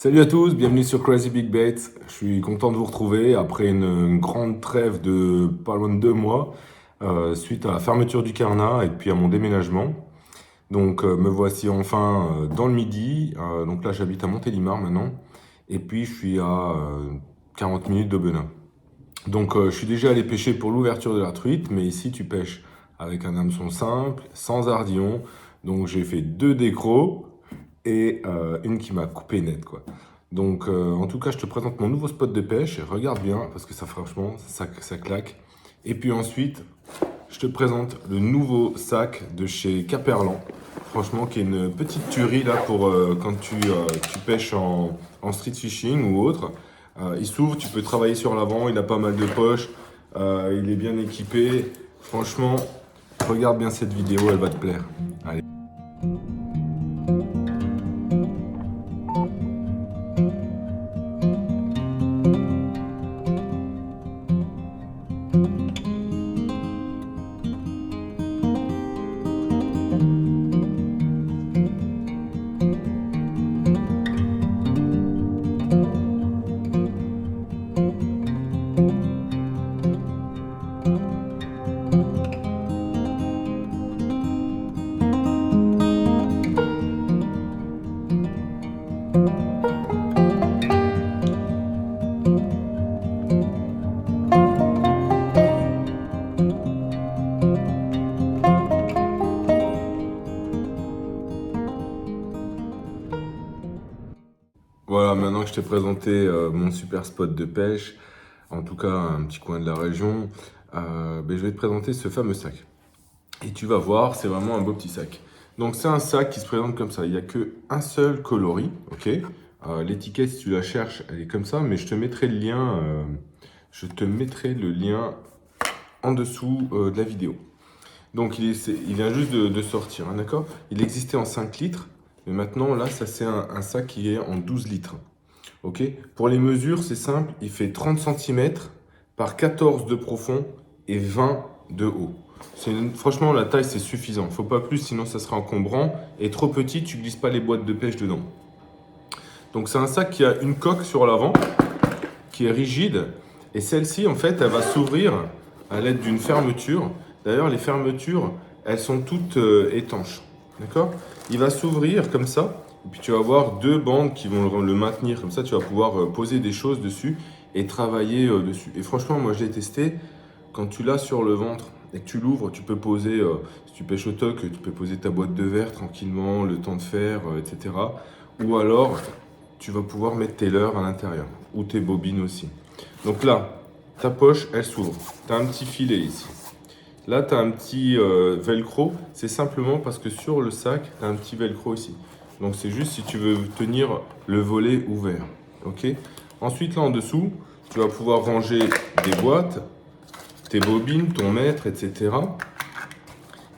Salut à tous, bienvenue sur Crazy Big Baits. Je suis content de vous retrouver après une grande trêve de pas loin de 2 mois suite à la fermeture du Carnat et puis à mon déménagement. Donc me voici enfin dans le Midi. Donc là j'habite à Montélimar maintenant et puis je suis à 40 minutes d'Aubenas. Donc je suis déjà allé pêcher pour l'ouverture de la truite, mais ici tu pêches avec un hameçon simple, sans ardillon. Donc j'ai fait 2 décros et une qui m'a coupé net quoi. Donc en tout cas je te présente mon nouveau spot de pêche, regarde bien parce que ça franchement ça claque. Et puis ensuite je te présente le nouveau sac de chez Caperlan, franchement qui est une petite tuerie là pour quand tu pêches en street fishing ou autre. Il s'ouvre, tu peux travailler sur l'avant, il a pas mal de poches, il est bien équipé. Franchement, regarde bien cette vidéo, elle va te plaire. Allez. Voilà, maintenant que je t'ai présenté mon super spot de pêche, en tout cas un petit coin de la région, je vais te présenter ce fameux sac. Et tu vas voir, c'est vraiment un beau petit sac. Donc c'est un sac qui se présente comme ça, il n'y a qu'un seul coloris, ok. L'étiquette, si tu la cherches, elle est comme ça, mais je te mettrai le lien en dessous de la vidéo. Donc il vient juste de sortir, hein, d'accord? Il existait en 5 litres, mais maintenant là, ça c'est un sac qui est en 12 litres. Ok. Pour les mesures, c'est simple, il fait 30 cm par 14 de profond et 20 de haut. Franchement, la taille, c'est suffisant. Faut pas plus, sinon ça sera encombrant. Et trop petit, tu glisses pas les boîtes de pêche dedans. Donc c'est un sac qui a une coque sur l'avant, qui est rigide. Et celle-ci, en fait, elle va s'ouvrir à l'aide d'une fermeture. D'ailleurs, les fermetures, elles sont toutes étanches. D'accord? Il va s'ouvrir comme ça. Et puis tu vas avoir 2 bandes qui vont le maintenir. Comme ça, tu vas pouvoir poser des choses dessus et travailler dessus. Et franchement, moi, je l'ai testé. Quand tu l'as sur le ventre et que tu l'ouvres, tu peux poser, si tu pêches au toc, tu peux poser ta boîte de verre tranquillement, le temps de faire, etc. Ou alors, tu vas pouvoir mettre tes leurres à l'intérieur. Ou tes bobines aussi. Donc là, ta poche, elle s'ouvre. Tu as un petit filet ici. Là, tu as un petit velcro. C'est simplement parce que sur le sac, tu as un petit velcro ici. Donc c'est juste si tu veux tenir le volet ouvert. Ok. Ensuite, là en dessous, tu vas pouvoir ranger des boîtes, tes bobines, ton mètre, etc.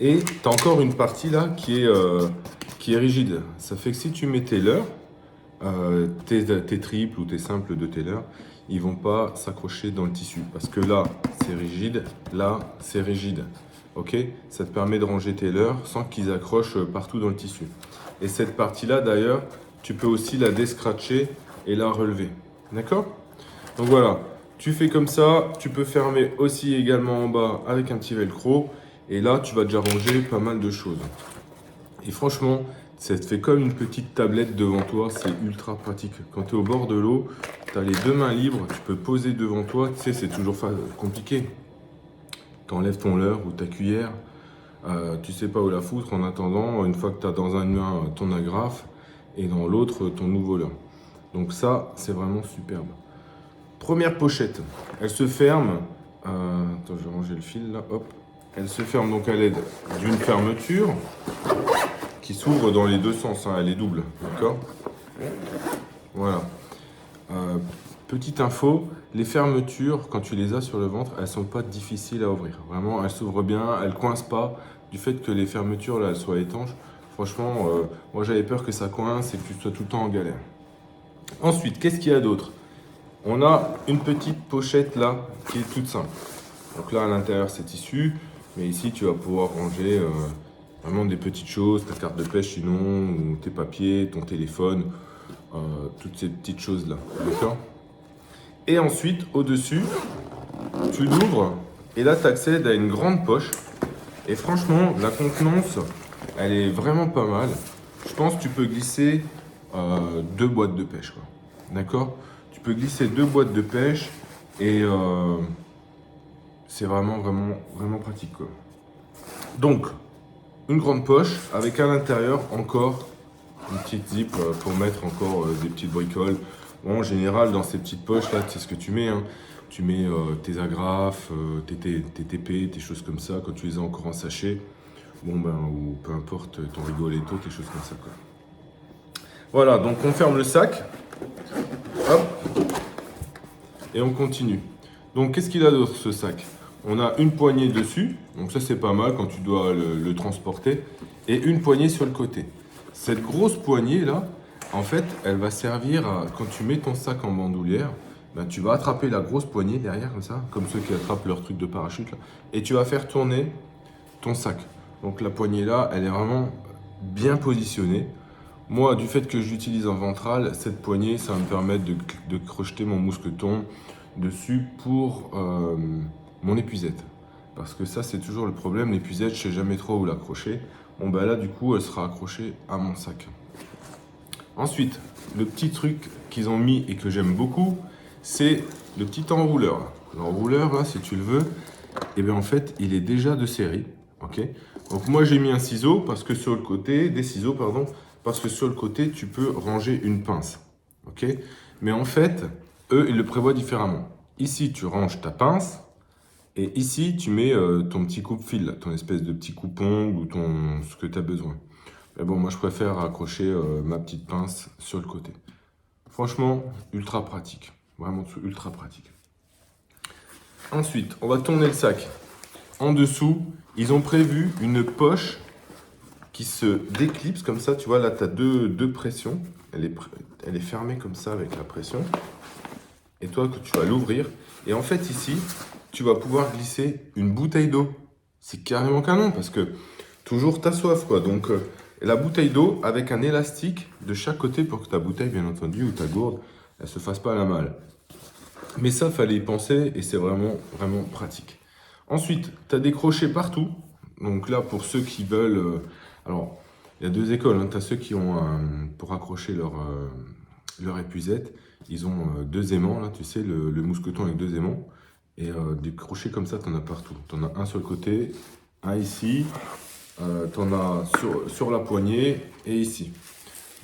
Et tu as encore une partie là qui est rigide. Ça fait que si tu mets tes leurres, tes triples ou tes simples de tes leurres, ils vont pas s'accrocher dans le tissu. Parce que là, c'est rigide, là, c'est rigide. Ok. Ça te permet de ranger tes leurres sans qu'ils accrochent partout dans le tissu. Et cette partie-là, d'ailleurs, tu peux aussi la descratcher et la relever. D'accord? Donc voilà, tu fais comme ça, tu peux fermer aussi également en bas avec un petit velcro. Et là, tu vas déjà ranger pas mal de choses. Et franchement, ça te fait comme une petite tablette devant toi, c'est ultra pratique. Quand tu es au bord de l'eau, tu as les 2 mains libres, tu peux poser devant toi. Tu sais, c'est toujours compliqué. Tu enlèves ton leurre ou ta cuillère, tu sais pas où la foutre en attendant, une fois que tu as dans une main ton agrafe et dans l'autre ton nouveau leurre. Donc ça, c'est vraiment superbe. Première pochette, elle se ferme. Attends, je vais ranger le fil là, hop. Elle se ferme donc à l'aide d'une fermeture qui s'ouvre dans les 2 sens, hein, elle est double, d'accord? Voilà. Petite info, les fermetures, quand tu les as sur le ventre, elles sont pas difficiles à ouvrir. Vraiment, elles s'ouvrent bien, elles coincent pas. Du fait que les fermetures là, elles soient étanches, franchement, moi j'avais peur que ça coince et que tu sois tout le temps en galère. Ensuite, qu'est-ce qu'il y a d'autre? On a une petite pochette là qui est toute simple. Donc là, à l'intérieur, c'est tissu, mais ici, tu vas pouvoir ranger vraiment des petites choses, ta carte de pêche sinon, ou tes papiers, ton téléphone. toutes ces petites choses-là, d'accord? Et ensuite, au-dessus, tu l'ouvres et là, tu accèdes à une grande poche. Et franchement, la contenance, elle est vraiment pas mal. Je pense que tu peux glisser 2 boîtes de pêche, quoi. D'accord? Tu peux glisser 2 boîtes de pêche et c'est vraiment pratique, quoi. Donc, une grande poche avec à l'intérieur encore une petite zip pour mettre encore des petites bricoles. Bon, en général, dans ces petites poches là, tu sais ce que tu mets, hein. Tu mets tes agrafes, tes TP, tes choses comme ça, quand tu les as encore en sachet. Bon, ben, ou peu importe, ton rigoletto, quelque chose comme ça, quoi. Voilà, donc on ferme le sac. Hop. Et on continue. Donc, qu'est-ce qu'il a d'autre, ce sac? On a une poignée dessus. Donc ça, c'est pas mal quand tu dois le transporter. Et une poignée sur le côté. Cette grosse poignée, là, en fait, elle va servir à, quand tu mets ton sac en bandoulière, ben, tu vas attraper la grosse poignée derrière, comme ça, comme ceux qui attrapent leur truc de parachute, là, et tu vas faire tourner ton sac. Donc la poignée là, elle est vraiment bien positionnée. Moi, du fait que je l'utilise en ventral, cette poignée, ça va me permettre de crocheter mon mousqueton dessus pour mon épuisette. Parce que ça, c'est toujours le problème, l'épuisette, je sais jamais trop où l'accrocher. Bon, ben là, du coup, elle sera accrochée à mon sac. Ensuite, le petit truc qu'ils ont mis et que j'aime beaucoup, c'est le petit enrouleur. L'enrouleur, là, si tu le veux, et bien en fait, il est déjà de série. Ok. Donc moi, j'ai mis un ciseau parce que sur le côté, des ciseaux, pardon, parce que sur le côté, tu peux ranger une pince. Ok. Mais en fait, eux, ils le prévoient différemment. Ici, tu ranges ta pince. Et ici, tu mets ton petit coupe-fil, ton espèce de petit coupe-ongle ou ce que tu as besoin. Mais bon, moi, je préfère accrocher ma petite pince sur le côté. Franchement, ultra pratique. Vraiment ultra pratique. Ensuite, on va tourner le sac. En dessous, ils ont prévu une poche qui se déclipse comme ça. Tu vois, là, tu as deux pressions. Elle est fermée comme ça avec la pression. Et toi, tu vas l'ouvrir. Et en fait, ici, tu vas pouvoir glisser une bouteille d'eau. C'est carrément canon parce que toujours t'as soif, quoi. Donc, la bouteille d'eau avec un élastique de chaque côté pour que ta bouteille, bien entendu, ou ta gourde, elle se fasse pas la malle. Mais ça, fallait y penser et c'est vraiment pratique. Ensuite, tu as des crochets partout. Donc là, pour ceux qui veulent... alors, il y a 2 écoles. Hein. Tu as ceux qui ont, pour accrocher leur épuisette, ils ont 2 aimants, là, tu sais, le mousqueton avec 2 aimants. Et des crochets comme ça, tu en as partout. Tu en as un sur le côté, un ici, tu en as sur la poignée et ici.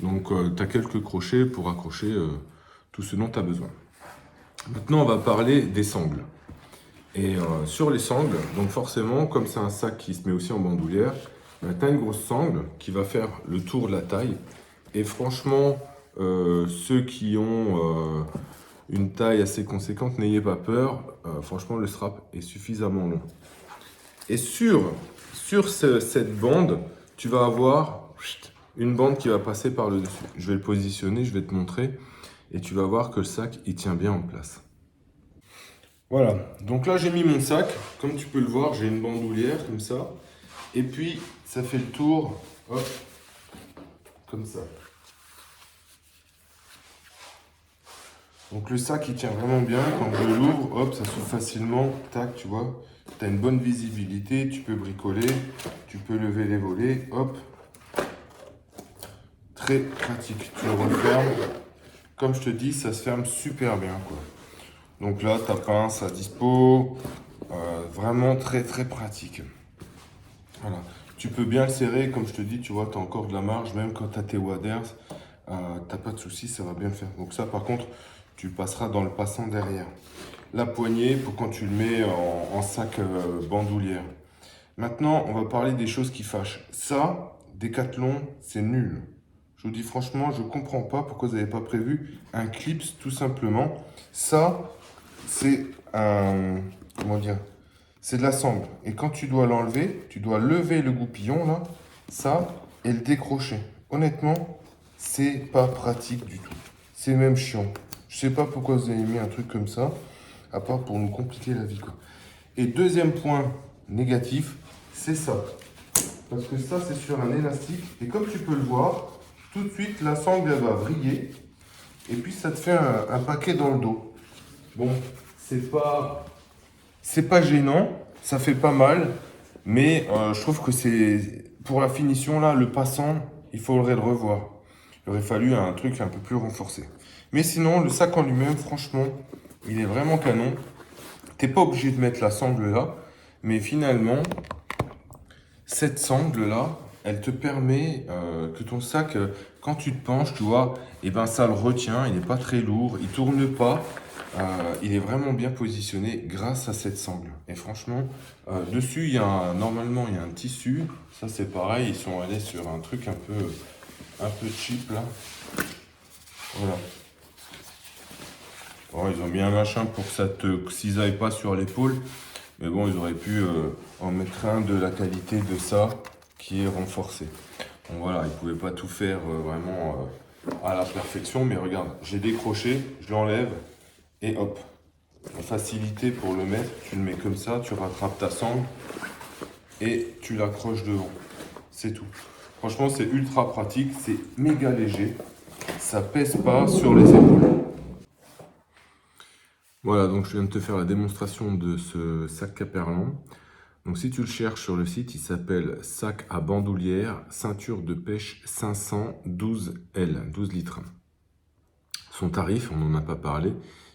Donc, tu as quelques crochets pour accrocher tout ce dont tu as besoin. Maintenant, on va parler des sangles. Et sur les sangles, donc forcément, comme c'est un sac qui se met aussi en bandoulière, tu as une grosse sangle qui va faire le tour de la taille. Et franchement, ceux qui ont une taille assez conséquente, n'ayez pas peur. Franchement, le strap est suffisamment long. Et sur cette bande, tu vas avoir une bande qui va passer par le dessus. Je vais le positionner, je vais te montrer. Et tu vas voir que le sac, il tient bien en place. Voilà, donc là j'ai mis mon sac, comme tu peux le voir, j'ai une bandoulière comme ça, et puis ça fait le tour, hop, comme ça. Donc le sac il tient vraiment bien, quand je l'ouvre, hop, ça s'ouvre facilement, tac, tu vois, tu as une bonne visibilité, tu peux bricoler, tu peux lever les volets, hop, très pratique, tu le refermes, comme je te dis, ça se ferme super bien, quoi. Donc là, ta pince à dispo, vraiment très pratique. Voilà. Tu peux bien le serrer, comme je te dis, tu vois, tu as encore de la marge, même quand tu as tes waders, t'as pas de souci, ça va bien le faire. Donc ça, par contre, tu passeras dans le passant derrière. La poignée pour quand tu le mets en sac bandoulière. Maintenant, on va parler des choses qui fâchent. Ça, Decathlon, c'est nul. Je vous dis franchement, je comprends pas pourquoi vous n'avez pas prévu un clips tout simplement. Ça, c'est un... Comment dire? C'est de la sangle. Et quand tu dois l'enlever, tu dois lever le goupillon, là, ça, et le décrocher. Honnêtement, c'est pas pratique du tout. C'est même chiant. Je sais pas pourquoi vous avez mis un truc comme ça, à part pour nous compliquer la vie, quoi. Et deuxième point négatif, c'est ça. Parce que ça, c'est sur un élastique. Et comme tu peux le voir, tout de suite, la sangle elle va vriller. Et puis, ça te fait un paquet dans le dos. Bon, c'est pas gênant, ça fait pas mal. Mais je trouve que c'est... Pour la finition, là, le passant, il faudrait le revoir. Il aurait fallu un truc un peu plus renforcé. Mais sinon, le sac en lui-même, franchement, il est vraiment canon. T'es pas obligé de mettre la sangle là. Mais finalement, cette sangle là, elle te permet que ton sac, quand tu te penches, tu vois, et ben ça le retient, il n'est pas très lourd, il tourne pas. Il est vraiment bien positionné grâce à cette sangle. Et franchement, dessus, normalement, il y a un tissu. Ça, c'est pareil, ils sont allés sur un truc un peu cheap là. Voilà. Bon, ils ont mis un machin pour que ça te cisaille pas sur l'épaule. Mais bon, ils auraient pu en mettre un de la qualité de ça qui est renforcé. Donc voilà, ils pouvaient pas tout faire vraiment à la perfection. Mais regarde, j'ai décroché, je l'enlève et hop. La facilité pour le mettre, tu le mets comme ça, tu rattrapes ta sangle et tu l'accroches devant. C'est tout. Franchement, c'est ultra pratique, c'est méga léger. Ça pèse pas sur les épaules. Voilà, donc je viens de te faire la démonstration de ce sac Caperlan. Donc si tu le cherches sur le site, il s'appelle sac à bandoulière, ceinture de pêche 512L, 12 litres. Son tarif, on n'en a pas parlé,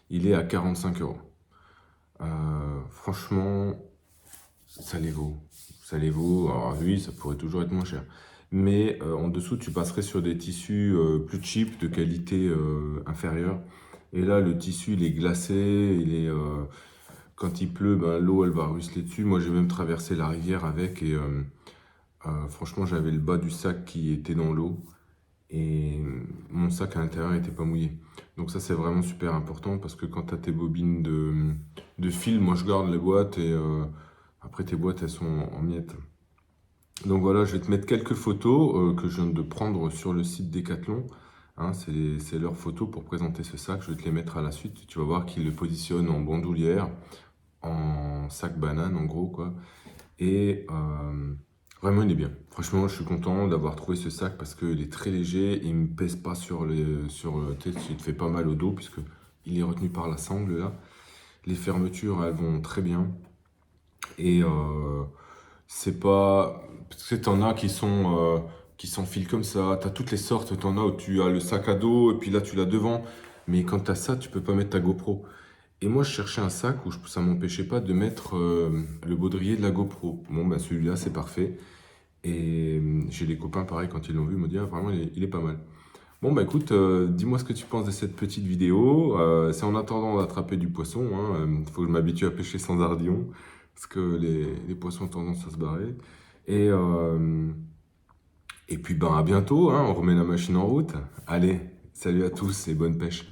il est à 45 €. Franchement, ça les vaut. Ça les vaut. Alors oui, ça pourrait toujours être moins cher. Mais en dessous, tu passerais sur des tissus plus cheap, de qualité inférieure. Et là, le tissu, il est glacé, quand il pleut, ben, l'eau, elle va ruisseler dessus. Moi, j'ai même traversé la rivière avec et franchement, j'avais le bas du sac qui était dans l'eau et mon sac à l'intérieur n'était pas mouillé. Donc ça, c'est vraiment super important parce que quand tu as tes bobines de fil, moi, je garde les boîtes et après, tes boîtes, elles sont en miettes. Donc voilà, je vais te mettre quelques photos que je viens de prendre sur le site Decathlon. Hein, c'est leurs photos pour présenter ce sac. Je vais te les mettre à la suite. Tu vas voir qu'ils le positionnent en bandoulière, en sac banane en gros quoi. Et vraiment il est bien. Franchement je suis content d'avoir trouvé ce sac parce qu'il est très léger et il ne me pèse pas sur le tête, il te fait pas mal au dos puisque il est retenu par la sangle là. Les fermetures elles vont très bien. Et c'est pas... Parce que t'en as qui s'enfilent comme ça, t'as toutes les sortes, t'en as où tu as le sac à dos et puis là tu l'as devant. Mais quand t'as ça, tu peux pas mettre ta GoPro. Et moi, je cherchais un sac où ça m'empêchait pas de mettre le baudrier de la GoPro. Bon, bah celui-là, c'est parfait. Et j'ai des copains, pareil, quand ils l'ont vu, ils m'ont dit, ah, vraiment, il est pas mal. Bon, bah écoute, dis-moi ce que tu penses de cette petite vidéo. C'est en attendant d'attraper du poisson. Il faut que je m'habitue à pêcher sans ardillon. Parce que les poissons ont tendance à se barrer. Et, et puis, ben, à bientôt. On remet la machine en route. Allez, salut à tous et bonne pêche.